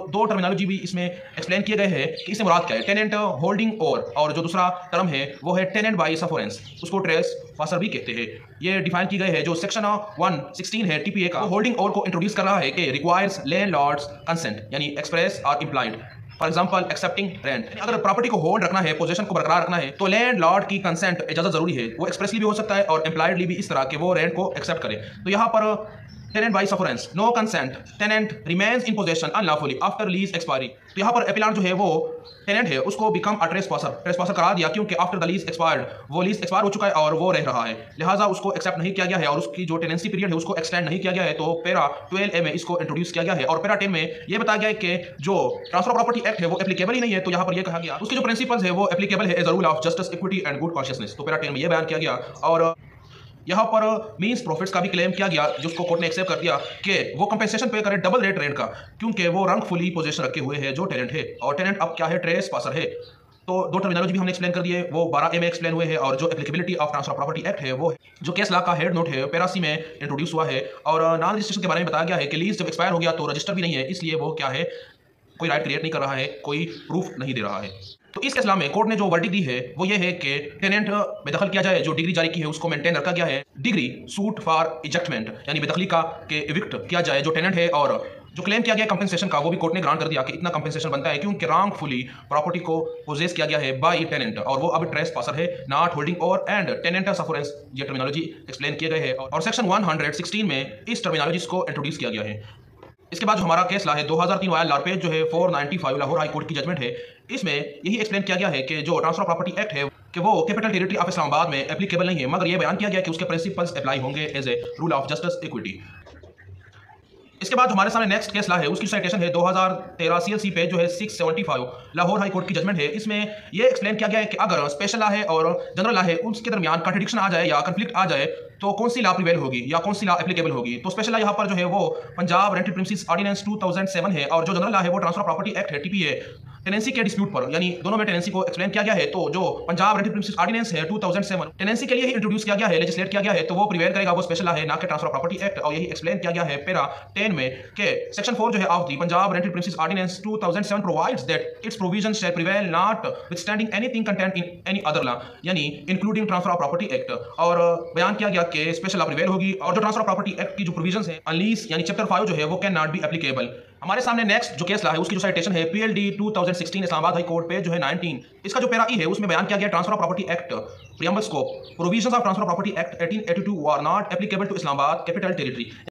दो टर्मिनोलॉजी भी इसमें एक्सप्लेन किए गए हैं कि इससे मुराद क्या है, टेनेंट होल्डिंग और जो दूसरा टर्म है वो है टेनेंट बाय सफरेंस, उसको ट्रेस पासर भी कहते हैं। ये डिफाइन की गई है जो सेक्शन 116 है टीपीए का, होल्डिंग और को इंट्रोड्यूस कर रहा है कि रिक्वायर्स लैंडलॉर्ड्स कंसेंट, यानी एक्सप्रेस और implied. For example accepting rent, अगर प्रॉपर्टी को होल्ड रखना है, पोजीशन को बरकरार रखना है, तो लैंड लॉर्ड की कंसेंट इजाजत जरूरी है। वो एक्सप्रेसली भी हो सकता है और एम्प्लॉयडली भी, इस तरह के वो रेंट को एक्सेप्ट करे। तो यहाँ पर tenant by sufferance, no consent, tenant remains in possession unlawfully after lease expiry. तो यहाँ पर एपिलान जो है वो टेनेंट है उसको बिकम अ ट्रेसपासर करार दिया, क्योंकि आफ्टर द लीज एक्सपायर्ड, वो लीज एक्सपायर हो चुका है और वो रह रहा है, लिहाजा उसको एक्सेप्ट नहीं किया गया है और उसकी जो टेनेंसी पीरियड है उसको एक्सटेंड नहीं किया गया है। तो पैरा 12A में इसको इंट्रोड्यूस किया गया है और पैरा 10 में ये बताया गया है कि जो ट्रांसफर प्रॉपर्टी एक्ट है वो एप्लीकेबल ही नहीं है। तो यहाँ पर ये कहा गया उसके जो प्रिंसिपल्स है वो एप्लीकेबल है as a rule of justice, equity and good consciousness. तो पैरा 10 में ये बयान किया गया और यहाँ पर मींस प्रॉफिट्स का भी क्लेम किया गया, जिसको कोर्ट ने एक्सेप्ट कर दिया कि वो कंपेंसेशन पे करे डबल रेट का, क्योंकि वो रंगफुली पोजीशन रखे हुए है जो टेनेंट है, और टेनेंट अब क्या है, ट्रेस पासर है। तो दो टर्मिनोलॉजी भी हमने एक्सप्लेन कर दिए, वो 12A में एक्सप्लेन हुए हैं, और जो applicability of transfer property act है वो जो केस लॉ का हेड नोट है पैरा C में इंट्रोड्यूस हुआ है, और नॉन रजिस्ट्रेशन के बारे में बताया गया है कि लीज जब एक्सपायर हो गया तो रजिस्टर भी नहीं है, इसलिए वो क्या है, कोई राइट क्रिएट नहीं कर रहा है, कोई प्रूफ नहीं दे रहा है। तो इस केस में कोर्ट ने जो वर्डिक्ट दी है वो ये है कि टेनेंट बेदखल किया जाए, जो डिग्री जारी की है उसको मेंटेन रखा गया है, डिग्री सूट फॉर इजेक्टमेंट, यानी बेदखली का के इविक्ट किया जाए जो टेनेंट है, और जो क्लेम किया गया कंपेंसेशन का वो भी कोर्ट ने ग्रांट कर दिया कि इतना कंपेंसेशन बनता है, क्योंकि रॉन्गफुली प्रॉपर्टी को पोजेस किया गया है बाय टेनेंट, और वो अब ट्रेस पासर है, नॉट होल्डिंग और एंड टेनेंट सफरेंस। ये टर्मिनोलॉजी एक्सप्लेन किए गए हैं और सेक्शन 116 में इस टर्मिनोलॉजी को इंट्रोड्यूस किया गया है। इसके बाद जो हमारा केस ला है 2003 वाला लार पेज जो है 495 लाहौर हाई कोर्ट की जजमेंट है, इसमें यही एक्सप्लेन किया गया है कि जो ट्रांसफर प्रॉपर्टी एक्ट है कि वो कैपिटल टेरिटरी ऑफ इस्लामाबाद में एप्लीकेबल नहीं है, मगर ये बयान किया गया कि उसके प्रिंसिपल्स अप्लाई होंगे as a rule of justice, equity. इसके बाद हमारे सामने नेक्स्ट केस ला है, उसकी साइटेशन है 2013 CLC पेज जो है 675 लाहौर हाई कोर्ट की जजमेंट है। इसमें यह एक्सप्लेन किया गया है कि अगर स्पेशल लॉ है और जनरल लॉ है उसके दरमियान कॉन्ट्रडिक्शन आ जाए या कंफ्लिक्ट आ जाए तो कौन सी लॉ प्रिवेल होगी या कौन सी लॉ एप्लीकेबल होगी। तो स्पेशल लॉ यहाँ पर जो है वो पंजाब रेंटल प्रिमिसेस ऑर्डिनेंस 2007 है, और जो जनरल लॉ है वो ट्रांसफर प्रॉपर्टी एक्ट है, TPA, टेनेंसी के डिस्प्यूट पर, यानी दोनों में टेनेंसी को एक्सप्लेन किया गया है। तो जो पंजाब रेंटल प्रिमिसेस ऑर्डिनेंस है 2007 टेनेंसी के लिए ही इंट्रोड्यूस किया गया है, लेजिस्लेट किया गया है, तो वो प्रिवेल करेगा, वो स्पेशल लॉ है ना कि ट्रांसफर प्रॉपर्टी एक्ट। और यही एक्सप्लेन किया गया है पैरा 10 में कि सेक्शन 4 जो है of the Punjab rental premises ordinance 2007 provides that its provision shall prevail notwithstanding anything content in any other law, यानी including transfer of property act. और बयान किया गया कि स्पेशल लॉ प्रिवेल होगी, और जो ट्रांसफर प्रॉपर्टी एक्ट की जो प्रोविजंस हैं अनलीस यानी चैप्टर 5 जो है वो कैन नॉट बी एप्लीकेबल। हमारे सामने नेक्स्ट जो केस ला है उसकी जो साइटेशन है PLD 2016 इस्लामाबाद हाई कोर्ट पे जो है 19, इसका जो पैरा E है उसमें बयान किया गया transfer of property act preamble scope, provisions of transfer of property act 1882 are not applicable to Islamabad capital territory.